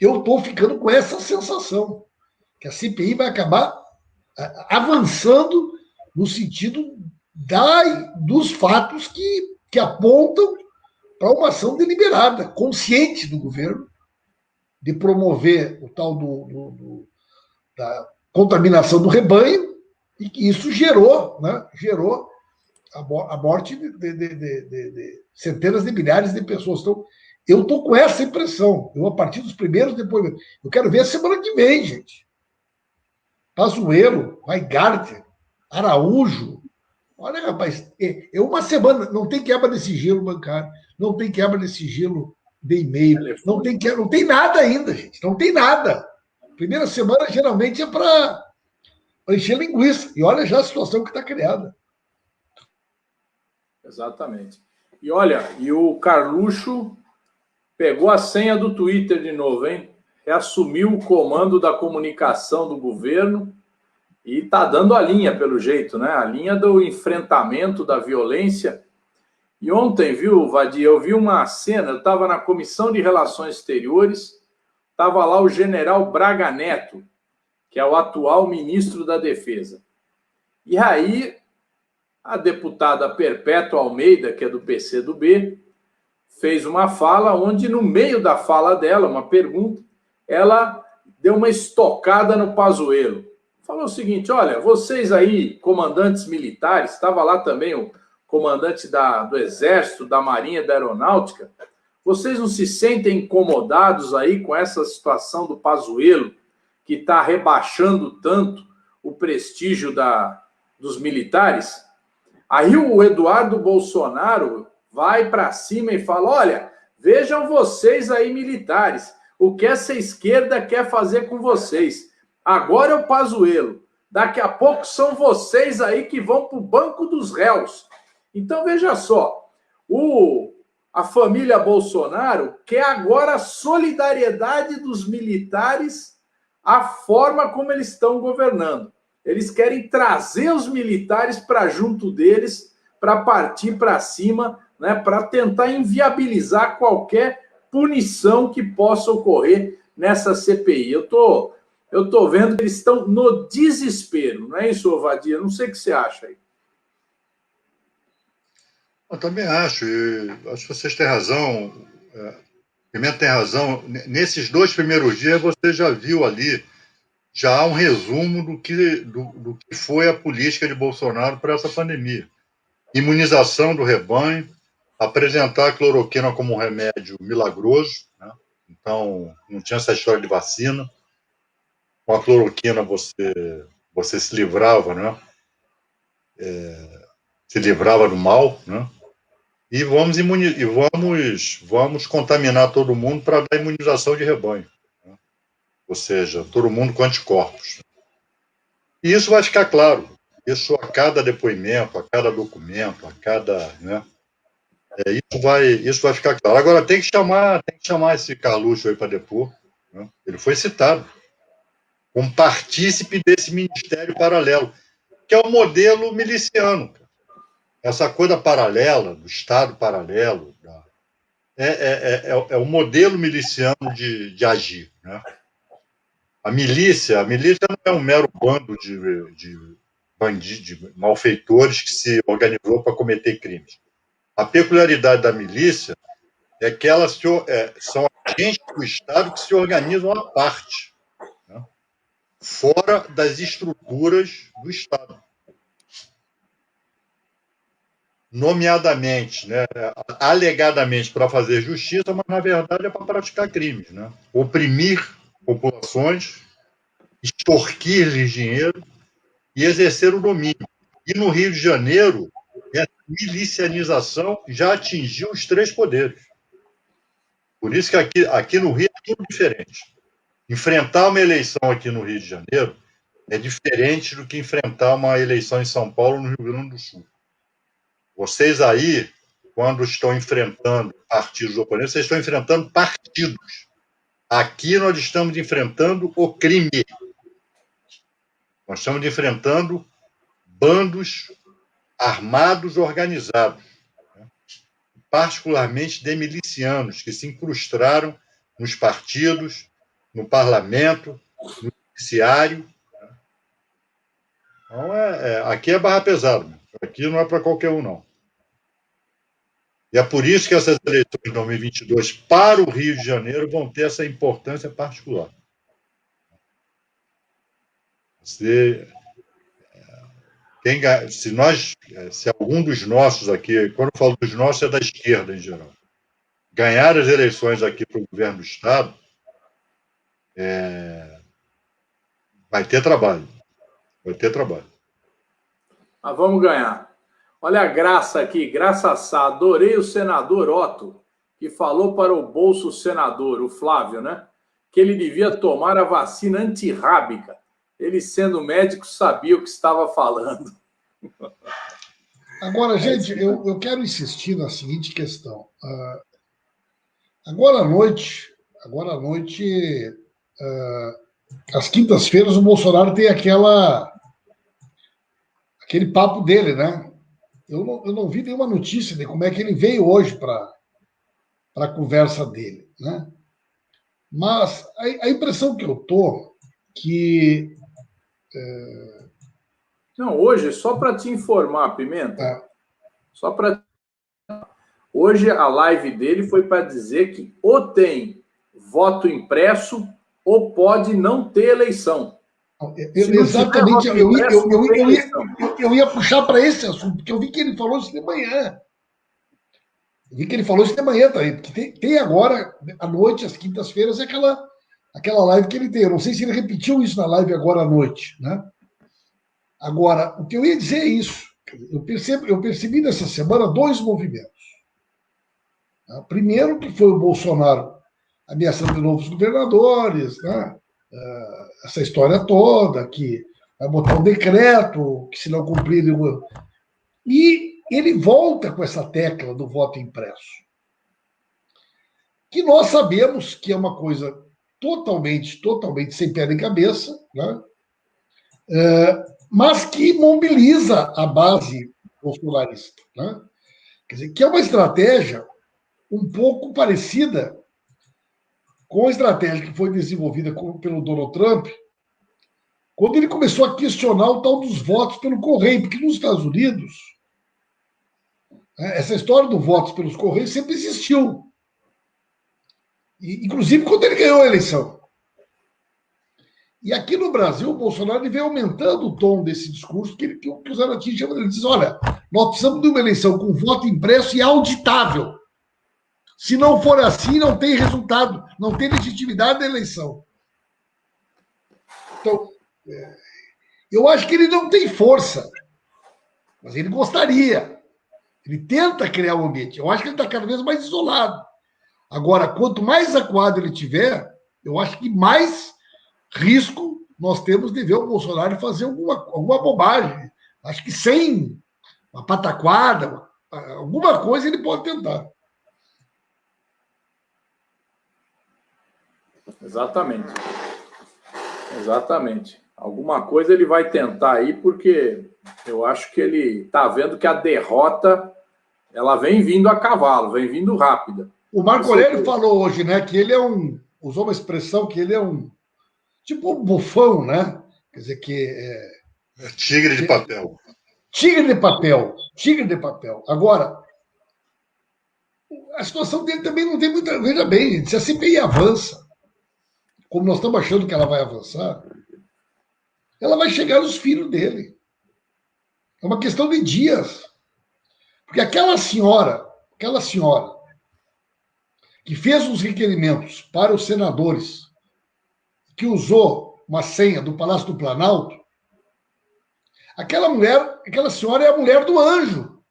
eu estou ficando com essa sensação, que a CPI vai acabar avançando no sentido dos fatos que apontam para uma ação deliberada, consciente do governo, de promover o tal da contaminação do rebanho, e que isso gerou a morte de centenas de milhares de pessoas. Então, eu estou com essa impressão. Eu, a partir dos primeiros depoimentos, eu quero ver a semana que vem, gente. Pazuello, Weingart, Araújo. Olha, rapaz, é uma semana, não tem quebra de sigilo bancário, não tem quebra de sigilo de e-mail, não tem nada ainda, gente, não tem nada. Primeira semana, geralmente, é para encher linguiça. E olha já a situação que está criada. Exatamente. E olha, e o Carluxo pegou a senha do Twitter de novo, hein? Reassumiu o comando da comunicação do governo e tá dando a linha, pelo jeito, né? A linha do enfrentamento da violência. E ontem, viu, Vadir, eu vi uma cena, eu estava na Comissão de Relações Exteriores, estava lá o general Braga Neto, que é o atual ministro da Defesa. E aí, a deputada Perpétua Almeida, que é do PCdoB, fez uma fala onde, no meio da fala dela, uma pergunta, ela deu uma estocada no Pazuello. Falou o seguinte, olha, vocês aí, comandantes militares, estava lá também o comandante do Exército, da Marinha, da Aeronáutica, vocês não se sentem incomodados aí com essa situação do Pazuello, que está rebaixando tanto o prestígio dos militares? Aí o Eduardo Bolsonaro vai para cima e fala, olha, vejam vocês aí militares, o que essa esquerda quer fazer com vocês. Agora é o Pazuello, daqui a pouco são vocês aí que vão para o banco dos réus. Então veja só, a família Bolsonaro quer agora a solidariedade dos militares à forma como eles estão governando. Eles querem trazer os militares para junto deles, para partir para cima, né, para tentar inviabilizar qualquer punição que possa ocorrer nessa CPI. Eu tô vendo que eles estão no desespero, não é isso, Vadir? Eu não sei o que você acha aí. Eu também acho, acho que vocês têm razão, Pimenta tem razão. Nesses 2 primeiros dias você já viu ali, já há um resumo do que foi a política de Bolsonaro para essa pandemia. Imunização do rebanho, apresentar a cloroquina como um remédio milagroso, né? Então não tinha essa história de vacina. Com a cloroquina você se livrava, né? Se livrava do mal, né? E vamos contaminar todo mundo para dar imunização de rebanho, né? Ou seja, todo mundo com anticorpos. E isso vai ficar claro. Isso a cada depoimento, a cada documento, a cada, né, Isso vai ficar claro. Agora, tem que chamar esse Carluxo aí para depor. Né? Ele foi citado como partícipe desse ministério paralelo, que é o modelo miliciano. Essa coisa paralela, do Estado paralelo, é o modelo miliciano de agir. Né? A milícia não é um mero bando de bandidos, de malfeitores que se organizou para cometer crimes. A peculiaridade da milícia é que elas são agentes do Estado que se organizam à parte, né? Fora das estruturas do Estado. Nomeadamente, né, alegadamente para fazer justiça, mas na verdade é para praticar crimes, né? Oprimir populações, extorquir-lhes dinheiro e exercer o domínio. E no Rio de Janeiro, essa milicianização já atingiu os 3 poderes. Por isso que aqui no Rio é tudo diferente. Enfrentar uma eleição aqui no Rio de Janeiro é diferente do que enfrentar uma eleição em São Paulo ou no Rio Grande do Sul. Vocês aí, quando estão enfrentando partidos oponentes, vocês estão enfrentando partidos. Aqui nós estamos enfrentando o crime. Nós estamos enfrentando bandos armados organizados, né? Particularmente de milicianos, que se incrustaram nos partidos, no parlamento, no judiciário. Então, aqui é barra pesada. Aqui não é para qualquer um, não. E é por isso que essas eleições de 2022 para o Rio de Janeiro vão ter essa importância particular. Se algum dos nossos aqui, quando eu falo dos nossos, é da esquerda em geral, ganhar as eleições aqui para o governo do Estado, vai ter trabalho. Vai ter trabalho. Mas vamos ganhar. Olha a Graça aqui, Graça Sá. Adorei o senador Otto, que falou para o bolso senador, o Flávio, né? Que ele devia tomar a vacina antirrábica. Ele, sendo médico, sabia o que estava falando. Agora, gente, eu quero insistir na seguinte questão. Agora à noite, às quintas-feiras, o Bolsonaro tem aquele papo dele, né? Eu não vi nenhuma notícia de como é que ele veio hoje para a conversa dele, né? Mas a impressão que eu tô que... Não, hoje, só para te informar, Pimenta, só para... Hoje a live dele foi para dizer que ou tem voto impresso ou pode não ter eleição. Exatamente, eu ia puxar para esse assunto, porque eu vi que ele falou isso de manhã. Também, porque tem agora, à noite, às quintas-feiras, aquela live que ele tem. Eu não sei se ele repetiu isso na live agora à noite, né? Agora, o que eu ia dizer é isso. Eu percebi nessa semana 2 movimentos. Primeiro, que foi o Bolsonaro ameaçando novos governadores, né? Essa história toda, que vai botar um decreto, que se não cumprir... E ele volta com essa tecla do voto impresso, que nós sabemos que é uma coisa totalmente sem pé nem cabeça, né? Mas que mobiliza a base bolsonarista, né? Quer dizer, que é uma estratégia um pouco parecida com a estratégia que foi desenvolvida pelo Donald Trump, quando ele começou a questionar o tal dos votos pelo correio, porque nos Estados Unidos, essa história do votos pelos correios sempre existiu. Inclusive quando ele ganhou a eleição. E aqui no Brasil, o Bolsonaro vem aumentando o tom desse discurso que o Zé Natinho chama. Ele diz, olha, nós precisamos de uma eleição com voto impresso e auditável. Se não for assim, não tem resultado, não tem legitimidade da eleição. Então, eu acho que ele não tem força, mas ele gostaria. Ele tenta criar um ambiente. Eu acho que ele está cada vez mais isolado. Agora, quanto mais acuado ele tiver, eu acho que mais risco nós temos de ver o Bolsonaro fazer alguma bobagem. Acho que sem uma pataquada, Alguma coisa ele pode tentar. Exatamente. Exatamente. Alguma coisa ele vai tentar aí, porque eu acho que ele está vendo que a derrota ela vem vindo a cavalo, vem vindo rápida. O Marco Aurélio falou hoje, né, que ele usou uma expressão que ele é tipo um bufão, né? Quer dizer, tigre de papel. Tigre de papel. Tigre de papel. Agora, a situação dele também não tem muita... Veja bem, gente, se a CPI avança, como nós estamos achando que ela vai avançar, ela vai chegar nos filhos dele. É uma questão de dias. Porque aquela senhora que fez os requerimentos para os senadores, que usou uma senha do Palácio do Planalto, aquela senhora é a mulher do anjo.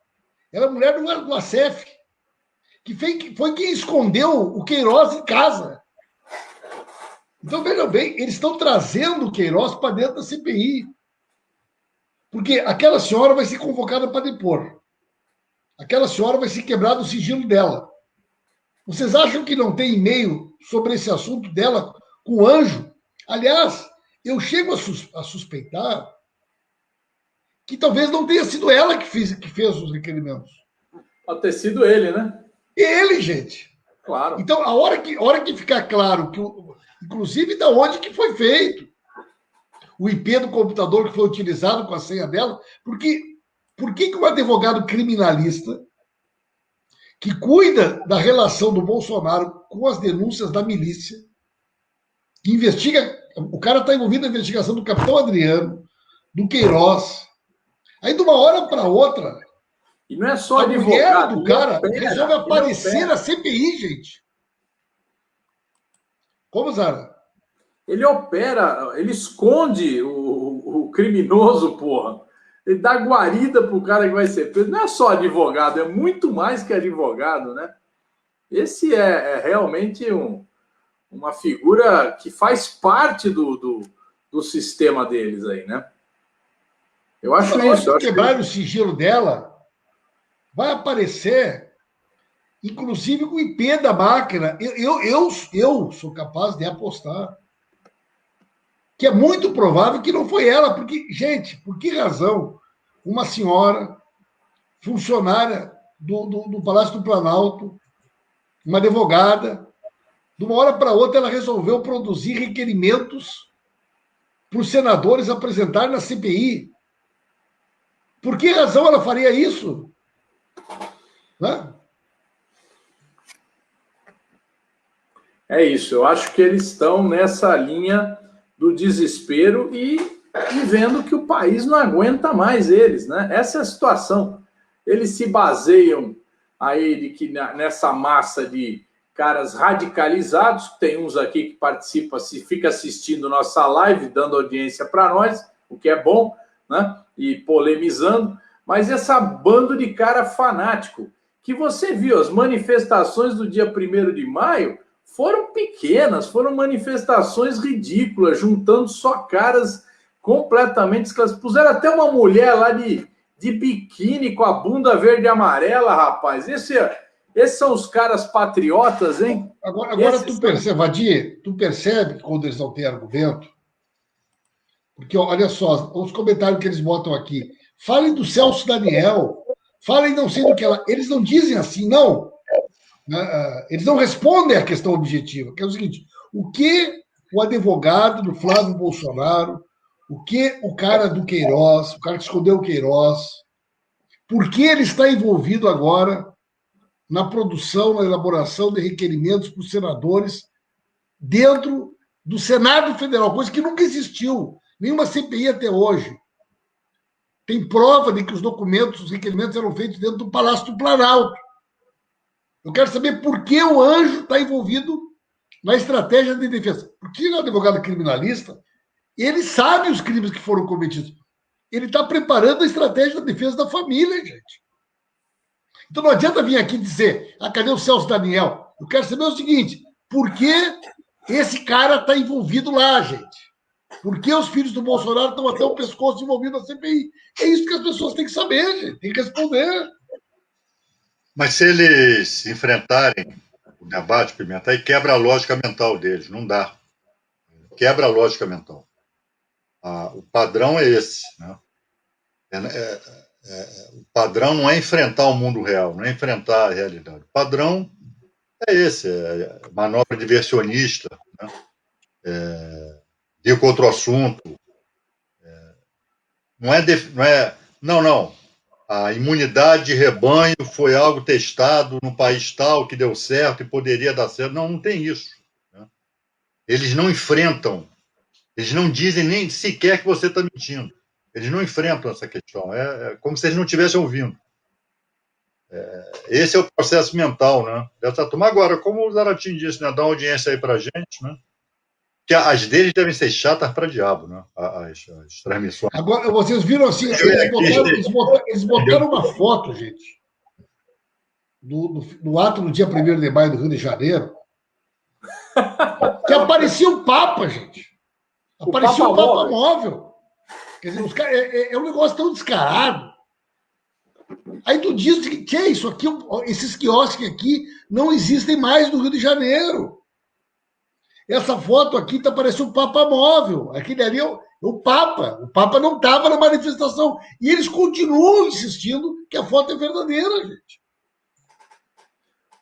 Ela é a mulher do ACF, que foi quem escondeu o Queiroz em casa. Então, vejam bem, eles estão trazendo o Queiroz para dentro da CPI. Porque aquela senhora vai ser convocada para depor. Aquela senhora vai ser quebrado o sigilo dela. Vocês acham que não tem e-mail sobre esse assunto dela com o anjo? Aliás, eu chego a suspeitar que talvez não tenha sido ela que fez os requerimentos. Pode ter sido ele, né? Ele, gente. Claro. Então, a hora que ficar claro, inclusive da onde que foi feito, o IP do computador que foi utilizado com a senha dela, porque por que um advogado criminalista que cuida da relação do Bolsonaro com as denúncias da milícia, que investiga, o cara está envolvido na investigação do capitão Adriano, do Queiroz, aí de uma hora para outra, e não é só a advogado, mulher do cara opera, resolve aparecer na CPI, gente. Como, Zara? Ele opera, ele esconde o criminoso, porra. Ele dá guarida pro cara que vai ser preso. Não é só advogado, é muito mais que advogado, né? Esse é realmente uma figura que faz parte do sistema deles aí, né? Eu acho isso. Se quebrar o sigilo dela, vai aparecer, inclusive com o IP da máquina. Eu sou capaz de apostar que é muito provável que não foi ela, porque, gente, por que razão uma senhora, funcionária do Palácio do Planalto, uma advogada, de uma hora para outra ela resolveu produzir requerimentos para os senadores apresentarem na CPI? Por que razão ela faria isso? Né? É isso, eu acho que eles estão nessa linha do desespero e vendo que o país não aguenta mais eles, né? Essa é a situação. Eles se baseiam aí de que nessa massa de caras radicalizados, tem uns aqui que participam, fica assistindo nossa live, dando audiência para nós, o que é bom, né? E polemizando, mas essa bando de cara fanático, que você viu, as manifestações do dia 1º de maio, foram pequenas, foram manifestações ridículas, juntando só caras completamente esclarecidos. Puseram até uma mulher lá de biquíni com a bunda verde e amarela, rapaz. Esses são os caras patriotas, hein? Agora tu percebe, Vadir, tu percebe que quando eles não têm argumento, porque olha só, os comentários que eles botam aqui, falem do Celso Daniel, falem não sei do que ela... Eles não dizem assim, não. Eles não respondem à questão objetiva, que é o seguinte: o que o advogado do Flávio Bolsonaro, o que o cara do Queiroz, o cara que escondeu o Queiroz, por que ele está envolvido agora na produção, na elaboração de requerimentos para os senadores dentro do Senado Federal, coisa que nunca existiu, nenhuma CPI até hoje. Tem prova de que os documentos, os requerimentos eram feitos dentro do Palácio do Planalto. Eu quero saber por que o anjo está envolvido na estratégia de defesa. Porque ele é um advogado criminalista, ele sabe os crimes que foram cometidos. Ele está preparando a estratégia de defesa da família, gente. Então não adianta vir aqui dizer, cadê o Celso Daniel? Eu quero saber o seguinte, por que esse cara está envolvido lá, gente? Por que os filhos do Bolsonaro estão até o pescoço envolvidos na CPI? É isso que as pessoas têm que saber, gente. Tem que responder. Mas se eles se enfrentarem o debate, Pimenta, aí quebra a lógica mental deles, não dá. Quebra a lógica mental. O padrão é esse, né? O padrão não é enfrentar o mundo real, não é enfrentar a realidade. O padrão é esse, manobra diversionista, né? Ir contra o assunto. Não. A imunidade de rebanho foi algo testado no país tal, que deu certo e poderia dar certo. Não tem isso. Né? Eles não enfrentam, eles não dizem nem sequer que você está mentindo. Eles não enfrentam essa questão. É como se eles não estivessem ouvindo. Esse é o processo mental, né? Dessa turma. Agora, como o Zaratim disse, né? Dá uma audiência aí para a gente, né? Que as deles devem ser chatas para diabo, né? As transmissões. Agora, vocês viram assim, eles botaram uma foto, gente, do ato no dia 1º de maio do Rio de Janeiro, que aparecia o Papa, gente. Aparecia o Papa móvel. Quer dizer, os caras, é um negócio tão descarado. Aí tu diz que é isso aqui, esses quiosques aqui não existem mais no Rio de Janeiro. Essa foto aqui está parecendo o Papa móvel. Aquele ali é o Papa. O Papa não estava na manifestação. E eles continuam insistindo que a foto é verdadeira, gente.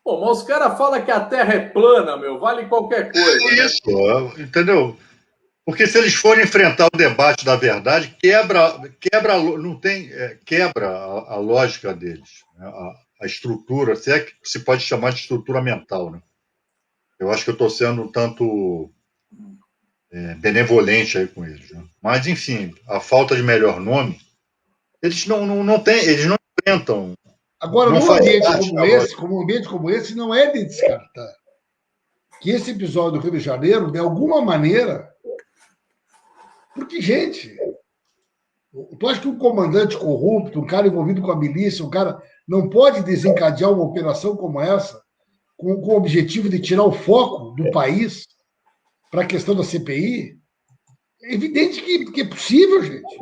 Pô, mas os caras falam que a Terra é plana, meu. Vale qualquer coisa. Isso, entendeu? Porque se eles forem enfrentar o debate da verdade, quebra a lógica deles, né? A estrutura, se é que se pode chamar de estrutura mental, né? Eu acho que eu estou sendo um tanto benevolente aí com eles, né? Mas, enfim, a falta de melhor nome, eles não enfrentam. Agora, num ambiente como esse, não é de descartar que esse episódio do Rio de Janeiro, de alguma maneira, porque, gente, tu acha que um comandante corrupto, um cara envolvido com a milícia, um cara não pode desencadear uma operação como essa com o objetivo de tirar o foco do país para a questão da CPI? É evidente que é possível, gente.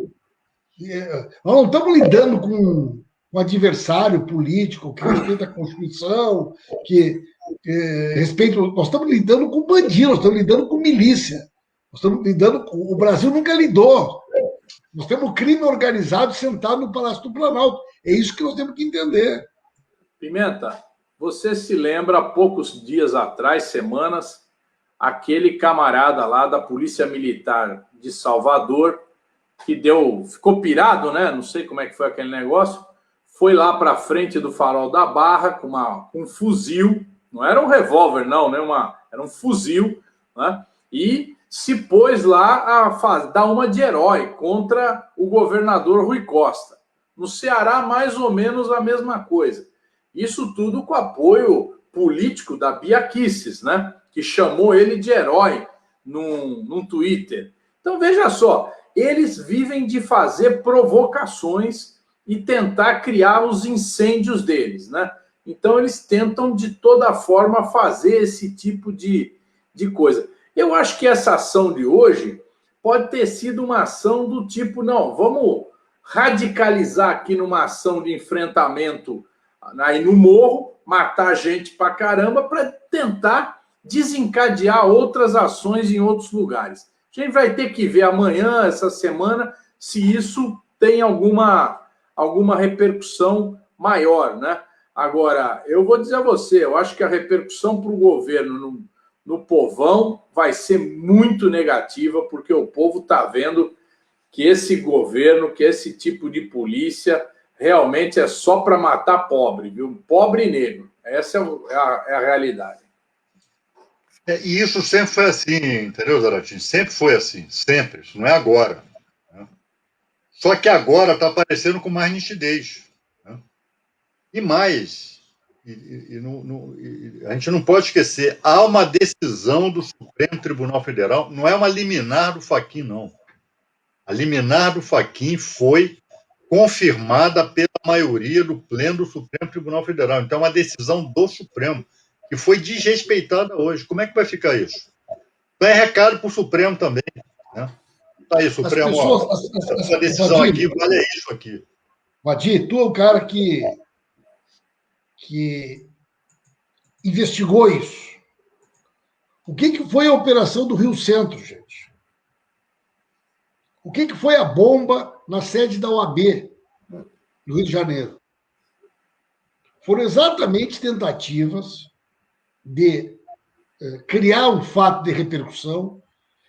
Nós não estamos lidando com um adversário político que respeita a Constituição, que respeita. Nós estamos lidando com bandidos, nós estamos lidando com milícia. Nós estamos lidando com. O Brasil nunca lidou. Nós temos crime organizado sentado no Palácio do Planalto. É isso que nós temos que entender. Pimenta, você se lembra, há poucos dias atrás, semanas, aquele camarada lá da Polícia Militar de Salvador, que ficou pirado, né? Não sei como é que foi aquele negócio, foi lá para frente do Farol da Barra com um fuzil, não era um revólver, não, né? Era um fuzil, né? E se pôs lá a dar uma de herói contra o governador Rui Costa. No Ceará, mais ou menos a mesma coisa. Isso tudo com apoio político da Bia Kicis, né? Que chamou ele de herói num Twitter. Então, veja só, eles vivem de fazer provocações e tentar criar os incêndios deles, né? Então, eles tentam, de toda forma, fazer esse tipo de coisa. Eu acho que essa ação de hoje pode ter sido uma ação do tipo, não, vamos radicalizar aqui numa ação de enfrentamento aí no morro, matar gente pra caramba, para tentar desencadear outras ações em outros lugares. A gente vai ter que ver amanhã, essa semana, se isso tem alguma repercussão maior, né? Agora, eu vou dizer a você, eu acho que a repercussão para o governo no povão vai ser muito negativa, porque o povo está vendo que esse governo, que esse tipo de polícia realmente é só para matar pobre, viu? Pobre e negro. Essa é a realidade. E isso sempre foi assim, entendeu, Zaratim? Sempre foi assim, sempre. Isso não é agora. Né? Só que agora está aparecendo com mais nitidez. Né? E mais, a gente não pode esquecer, há uma decisão do Supremo Tribunal Federal, não é uma liminar do Fachin, não. A liminar do Fachin foi confirmada pela maioria do pleno do Supremo Tribunal Federal. Então, é uma decisão do Supremo, que foi desrespeitada hoje. Como é que vai ficar isso? Então, é recado para o Supremo também. Né? Tá aí, Supremo, essa decisão aqui vale isso aqui. Vadir, tu é um cara que que investigou isso. O que foi a operação do Rio Centro, gente? O que foi a bomba na sede da OAB do Rio de Janeiro? Foram exatamente tentativas de criar um fato de repercussão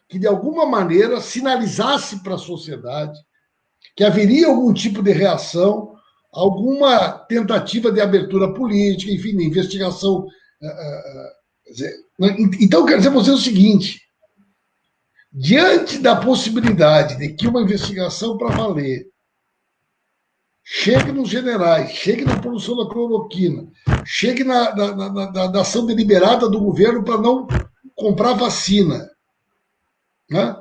que, de alguma maneira, sinalizasse para a sociedade que haveria algum tipo de reação, alguma tentativa de abertura política, enfim, de investigação. Então, quero dizer para vocês o seguinte: diante da possibilidade de que uma investigação para valer chegue nos generais, chegue na produção da cloroquina, chegue na ação deliberada do governo para não comprar vacina, né?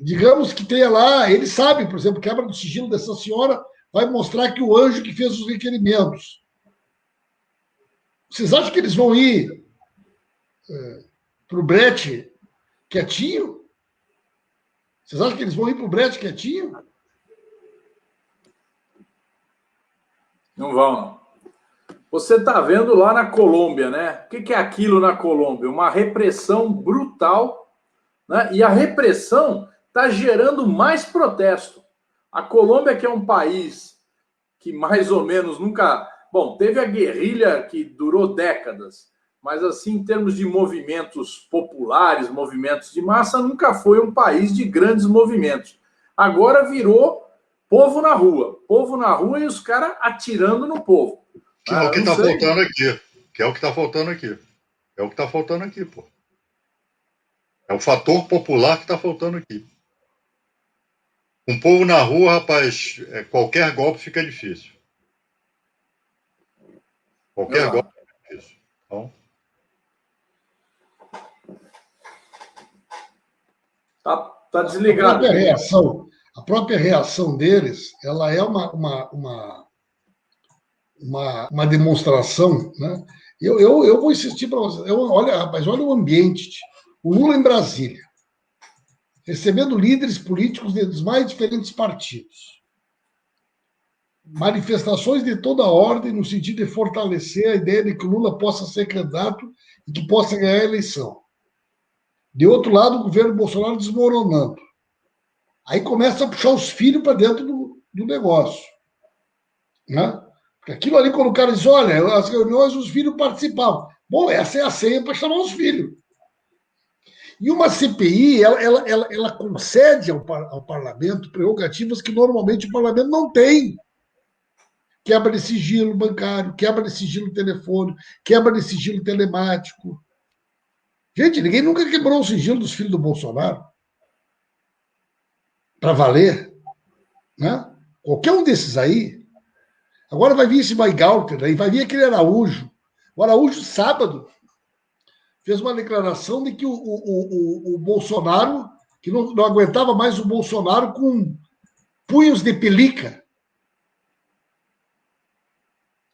Digamos que tenha lá, ele sabe, por exemplo, quebra do sigilo dessa senhora vai mostrar que o anjo que fez os requerimentos. Vocês acham que eles vão ir para o brete quietinho? Vocês acham que eles vão ir para o brete quietinho? Não vão, não. Você está vendo lá na Colômbia, né? O que é aquilo na Colômbia? Uma repressão brutal, né? E a repressão está gerando mais protesto. A Colômbia, que é um país que mais ou menos nunca... Bom, teve a guerrilha que durou décadas, mas assim, em termos de movimentos populares, movimentos de massa, nunca foi um país de grandes movimentos. Agora virou povo na rua e os caras atirando no povo. Que é o que está faltando aqui. Que é o que está faltando aqui. É o que está faltando aqui, pô. É o fator popular que está faltando aqui. Com o povo na rua, rapaz, qualquer golpe fica difícil. Qualquer golpe fica difícil. Então... Tá desligado. A própria reação deles, ela é uma demonstração, né? Eu vou insistir para vocês. Olha, rapaz, olha o ambiente. O Lula em Brasília, recebendo líderes políticos dos mais diferentes partidos. Manifestações de toda ordem no sentido de fortalecer a ideia de que o Lula possa ser candidato e que possa ganhar a eleição. De outro lado, o governo Bolsonaro desmoronando. Aí começa a puxar os filhos para dentro do negócio. Né? Porque aquilo ali, quando o cara diz, olha, as reuniões, os filhos participavam. Bom, essa é a senha para chamar os filhos. E uma CPI, ela concede ao parlamento prerrogativas que normalmente o parlamento não tem. Quebra de sigilo bancário, quebra de sigilo telefônico, quebra de sigilo telemático. Gente, ninguém nunca quebrou o sigilo dos filhos do Bolsonaro. Para valer. Né? Qualquer um desses aí. Agora vai vir esse Weingauter, aí vai vir aquele Araújo. O Araújo, sábado, fez uma declaração de que o Bolsonaro, que não aguentava mais o Bolsonaro com punhos de pelica.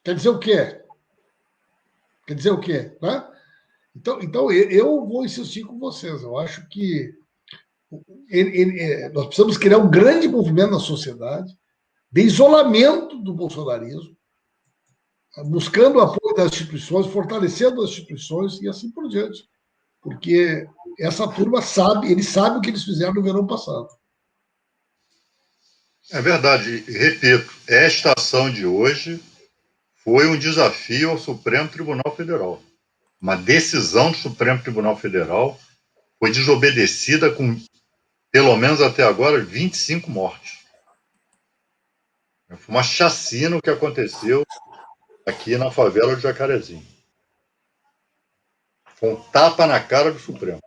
Quer dizer o quê? Quer dizer o quê? Né? Então, eu vou insistir com vocês. Eu acho que nós precisamos criar um grande movimento na sociedade de isolamento do bolsonarismo, buscando o apoio das instituições, fortalecendo as instituições e assim por diante. Porque essa turma sabe, eles sabem o que eles fizeram no verão passado. É verdade. E, repito, esta ação de hoje foi um desafio ao Supremo Tribunal Federal. Uma decisão do Supremo Tribunal Federal foi desobedecida com, pelo menos até agora, 25 mortes. Foi uma chacina o que aconteceu aqui na favela do Jacarezinho. Foi um tapa na cara do Supremo.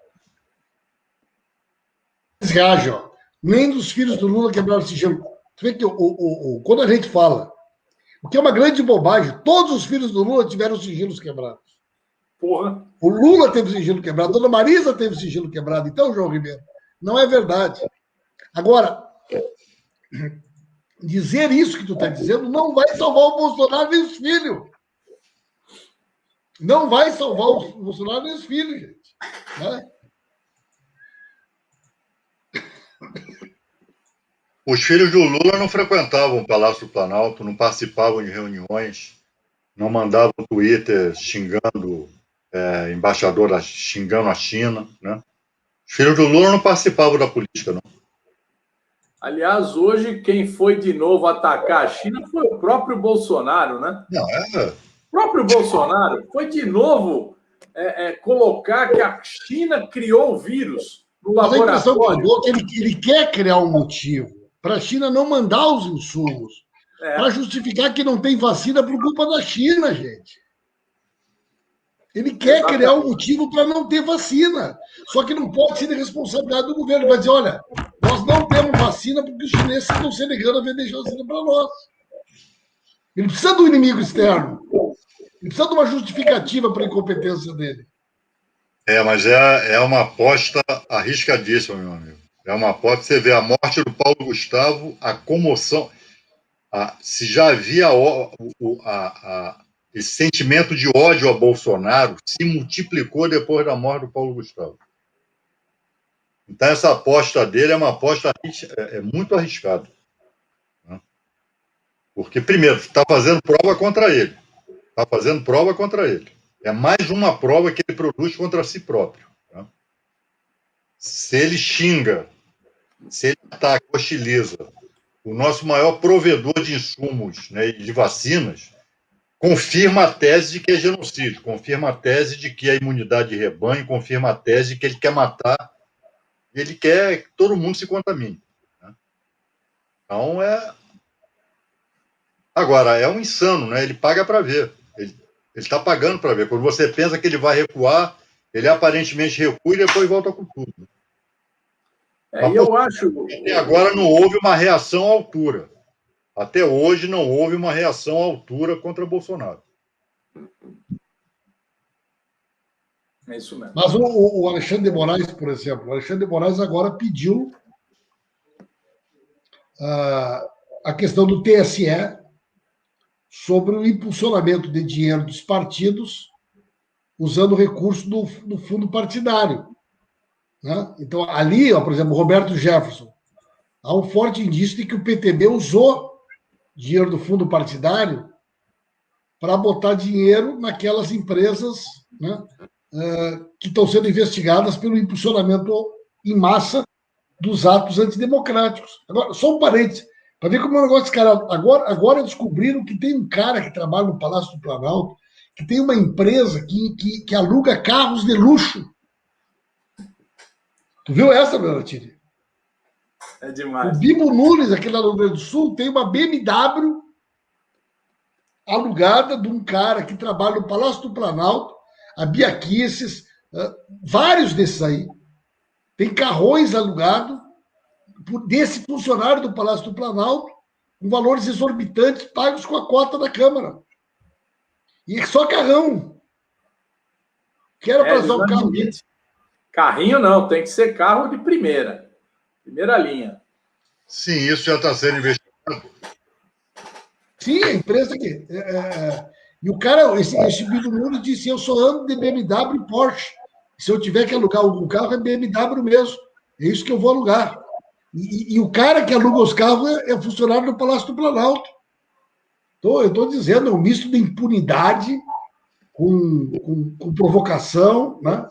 Reage, ó. Nem dos filhos do Lula quebraram o sigilo. Você vê que quando a gente fala, o que é uma grande bobagem, todos os filhos do Lula tiveram sigilos quebrados. Porra. O Lula teve sigilo quebrado, a dona Marisa teve sigilo quebrado. Então, João Ribeiro, não é verdade. Agora, dizer isso que tu está dizendo não vai salvar o Bolsonaro nem os filhos. Não vai salvar o Bolsonaro nem os filhos, gente. Né? Os filhos do Lula não frequentavam o Palácio do Planalto, não participavam de reuniões. não mandava o Twitter xingando embaixador, xingando a China, né? Os filhos do Lula não participavam da política, não. Aliás, hoje quem foi de novo atacar a China foi o próprio Bolsonaro, né? Não, O próprio Bolsonaro foi de novo colocar que a China criou o vírus no Mas a impressão que eu laboratório. dou é que ele quer criar um motivo para a China não mandar os insumos, para justificar que não tem vacina por culpa da China, gente. Ele quer criar um motivo para não ter vacina. Só que não pode ser de responsabilidade do governo. Ele vai dizer, olha, nós não temos vacina porque os chineses estão se negando a vender vacina para nós. Ele precisa do inimigo externo. Ele precisa de uma justificativa para a incompetência dele. Mas é uma aposta arriscadíssima, meu amigo. É uma aposta. Você vê a morte do Paulo Gustavo, a comoção. Se já havia esse sentimento de ódio a Bolsonaro, se multiplicou depois da morte do Paulo Gustavo. Então, essa aposta dele é uma aposta muito arriscada. Né? Porque, primeiro, está fazendo prova contra ele. Está fazendo prova contra ele. É mais uma prova que ele produz contra si próprio. Né? Se ele xinga, se ele ataca, hostiliza o nosso maior provedor de insumos, né, e de vacinas, confirma a tese de que é genocídio, confirma a tese de que é imunidade de rebanho, confirma a tese de que ele quer matar, ele quer que todo mundo se contamine. Né? Então, Agora, é um insano, né? Ele paga para ver. Ele está pagando para ver. Quando você pensa que ele vai recuar, ele aparentemente recua e depois volta com tudo. Eu acho... Até agora não houve uma reação à altura. Até hoje não houve uma reação à altura contra Bolsonaro. É isso mesmo. Mas o Alexandre de Moraes, por exemplo, o Alexandre de Moraes agora pediu a questão do TSE sobre o impulsionamento de dinheiro dos partidos usando recurso do fundo partidário. Né? Então, ali, por exemplo, o Roberto Jefferson, há um forte indício de que o PTB usou dinheiro do fundo partidário para botar dinheiro naquelas empresas, né, que estão sendo investigadas pelo impulsionamento em massa dos atos antidemocráticos. Agora, só um parênteses, para ver como é um negócio desse cara. Agora descobriram que tem um cara que trabalha no Palácio do Planalto, que tem uma empresa que aluga carros de luxo. Tu viu essa, Belatini? É demais. O Bibo Nunes, aqui lá no Rio Grande do Sul, tem uma BMW alugada de um cara que trabalha no Palácio do Planalto, a Bia Kicis, vários desses aí. Tem carrões alugados desse funcionário do Palácio do Planalto, com valores exorbitantes, pagos com a cota da Câmara. E só carrão. Que era para usar o carro dele. Carrinho não, tem que ser carro de primeira linha. Sim, isso já está sendo investigado. Sim, a empresa que... E o cara, esse Bibo Nunes disse, eu só ando de BMW e Porsche. Se eu tiver que alugar algum carro, é BMW mesmo. É isso que eu vou alugar. E o cara que aluga os carros é funcionário do Palácio do Planalto. Então, eu estou dizendo, é um misto de impunidade com provocação, né?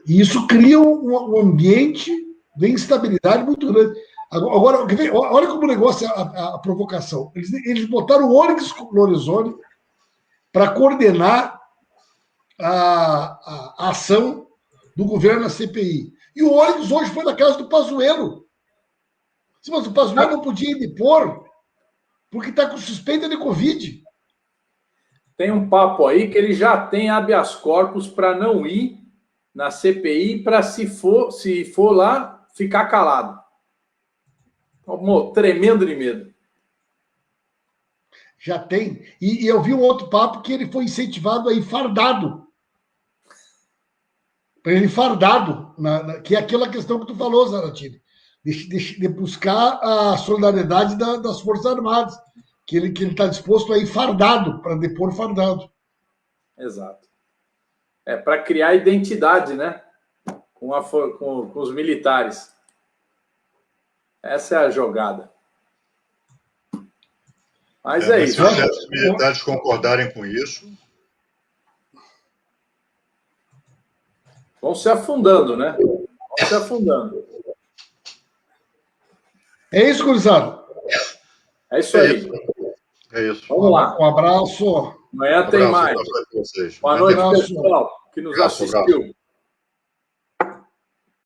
E isso cria um ambiente de instabilidade muito grande. Agora, olha como o negócio é a provocação. Eles botaram o Onyx Lorenzoni para coordenar a ação do governo na CPI. E o Onyx hoje foi na casa do Pazuello. Mas o Pazuello não podia ir depor porque está com suspeita de Covid. Tem um papo aí que ele já tem habeas corpus para não ir na CPI para, se for lá, ficar calado. Tremendo de medo. Já tem. E eu vi um outro papo que ele foi incentivado a ir fardado. Para ele ir fardado, que é aquela questão que tu falou, Zaratini, de buscar a solidariedade das Forças Armadas, que ele está disposto a ir fardado, para depor fardado. Exato. Para criar identidade, né? Com os militares. Essa é a jogada. Mas é isso. Se os chefes militares concordarem com isso... Vão se afundando, né? Vão se afundando. É isso, gurizada. É isso aí. É isso. Vamos lá. Um abraço. Amanhã tem mais. Vocês. Boa noite, pessoal, que nos assistiu.